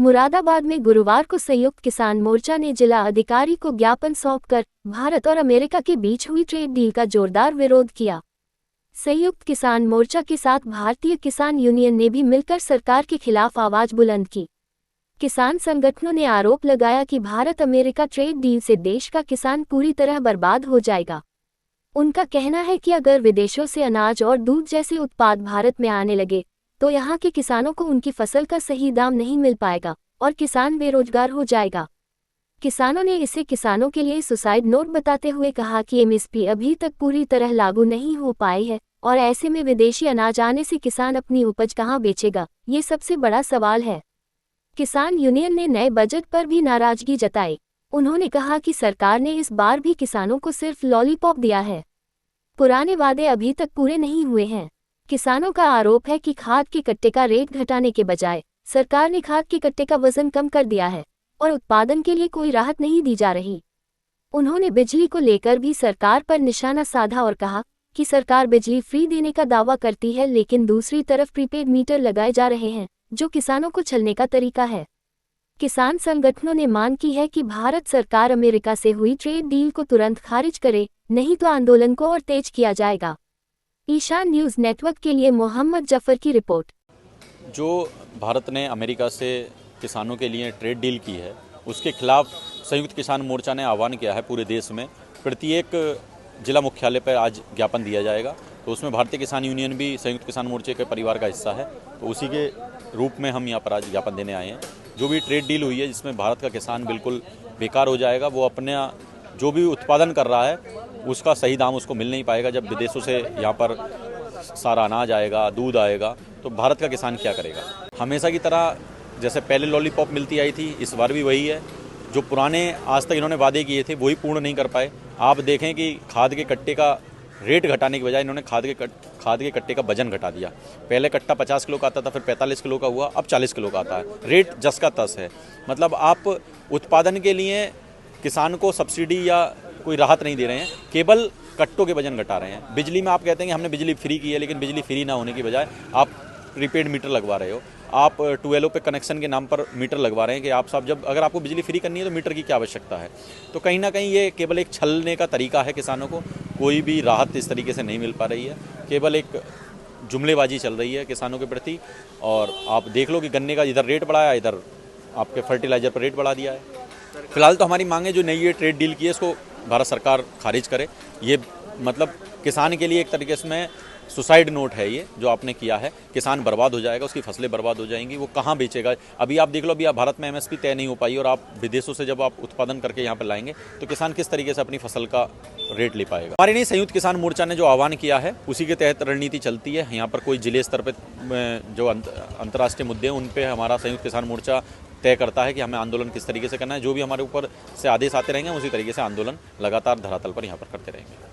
मुरादाबाद में गुरुवार को संयुक्त किसान मोर्चा ने जिला अधिकारी को ज्ञापन सौंपकर भारत और अमेरिका के बीच हुई ट्रेड डील का जोरदार विरोध किया। संयुक्त किसान मोर्चा के साथ भारतीय किसान यूनियन ने भी मिलकर सरकार के खिलाफ आवाज बुलंद की। किसान संगठनों ने आरोप लगाया कि भारत अमेरिका ट्रेड डील से देश का किसान पूरी तरह बर्बाद हो जाएगा। उनका कहना है कि अगर विदेशों से अनाज और दूध जैसे उत्पाद भारत में आने लगे तो यहाँ के किसानों को उनकी फसल का सही दाम नहीं मिल पाएगा और किसान बेरोजगार हो जाएगा। किसानों ने इसे किसानों के लिए सुसाइड नोट बताते हुए कहा कि एमएसपी अभी तक पूरी तरह लागू नहीं हो पाई है और ऐसे में विदेशी अनाज आने से किसान अपनी उपज कहाँ बेचेगा, ये सबसे बड़ा सवाल है। किसान यूनियन ने नए बजट पर भी नाराजगी जताई। उन्होंने कहा कि सरकार ने इस बार भी किसानों को सिर्फ लॉलीपॉप दिया है, पुराने वादे अभी तक पूरे नहीं हुए हैं। किसानों का आरोप है कि खाद के कट्टे का रेट घटाने के बजाय सरकार ने खाद के कट्टे का वजन कम कर दिया है और उत्पादन के लिए कोई राहत नहीं दी जा रही। उन्होंने बिजली को लेकर भी सरकार पर निशाना साधा और कहा कि सरकार बिजली फ्री देने का दावा करती है, लेकिन दूसरी तरफ प्रीपेड मीटर लगाए जा रहे हैं जो किसानों को छलने का तरीका है। किसान संगठनों ने मांग की है कि भारत सरकार अमेरिका से हुई ट्रेड डील को तुरंत खारिज करे, नहीं तो आंदोलन को और तेज किया जाएगा। ईशान न्यूज़ नेटवर्क के लिए मोहम्मद जफर की रिपोर्ट। जो भारत ने अमेरिका से किसानों के लिए ट्रेड डील की है, उसके खिलाफ संयुक्त किसान मोर्चा ने आह्वान किया है पूरे देश में। प्रत्येक जिला मुख्यालय पर आज ज्ञापन दिया जाएगा, तो उसमें भारतीय किसान यूनियन भी संयुक्त किसान मोर्चे के परिवार का हिस्सा है, तो उसी के रूप में हम यहाँ पर आज ज्ञापन देने आए हैं। जो भी ट्रेड डील हुई है जिसमें भारत का किसान बिल्कुल बेकार हो जाएगा, वो अपने जो भी उत्पादन कर रहा है उसका सही दाम उसको मिल नहीं पाएगा। जब विदेशों से यहाँ पर सारा अनाज आएगा, दूध आएगा, तो भारत का किसान क्या करेगा। हमेशा की तरह जैसे पहले लॉलीपॉप मिलती आई थी, इस बार भी वही है। जो पुराने आज तक इन्होंने वादे किए थे वही पूर्ण नहीं कर पाए। आप देखें कि खाद के कट्टे का रेट घटाने के बजाय इन्होंने खाद के कट्टे का वजन घटा दिया। पहले कट्टा 50 किलो का आता था, फिर 45 किलो का हुआ, अब 40 किलो का आता है। रेट जस का तस है। मतलब आप उत्पादन के लिए किसान को सब्सिडी या कोई राहत नहीं दे रहे हैं, केवल कट्टों के वजन घटा रहे हैं। बिजली में आप कहते हैं कि हमने बिजली फ्री की है, लेकिन बिजली फ्री ना होने की बजाय आप प्रीपेड मीटर लगवा रहे हो। आप ट्यूबवेलों पे कनेक्शन के नाम पर मीटर लगवा रहे हैं कि आप साहब जब अगर आपको बिजली फ्री करनी है तो मीटर की क्या आवश्यकता है। तो कहीं ना कहीं ये केवल एक छलने का तरीका है। किसानों को कोई भी राहत इस तरीके से नहीं मिल पा रही है, केवल एक जुमलेबाजी चल रही है किसानों के प्रति। और आप देख लो कि गन्ने का इधर रेट बढ़ाया, इधर आपके फर्टिलाइजर पर रेट बढ़ा दिया है। फिलहाल तो हमारी मांग है जो नई ये ट्रेड डील की है इसको भारत सरकार खारिज करे। ये मतलब किसान के लिए एक तरीके से सुसाइड नोट है ये जो आपने किया है। किसान बर्बाद हो जाएगा, उसकी फसलें बर्बाद हो जाएंगी, वो कहाँ बेचेगा। अभी आप देख लो, अभी भारत में एमएसपी तय नहीं हो पाई और आप विदेशों से जब आप उत्पादन करके यहाँ पर लाएंगे तो किसान किस तरीके से अपनी फसल का रेट ले पाएगा। हमारे नहीं, संयुक्त किसान मोर्चा ने जो आह्वान किया है उसी के तहत रणनीति चलती है। यहाँ पर कोई जिले स्तर पर जो अंतर्राष्ट्रीय मुद्दे हैं उन पर हमारा संयुक्त किसान मोर्चा तय करता है कि हमें आंदोलन किस तरीके से करना है। जो भी हमारे ऊपर से आदेश आते रहेंगे उसी तरीके से आंदोलन लगातार धरातल पर यहाँ पर करते रहेंगे।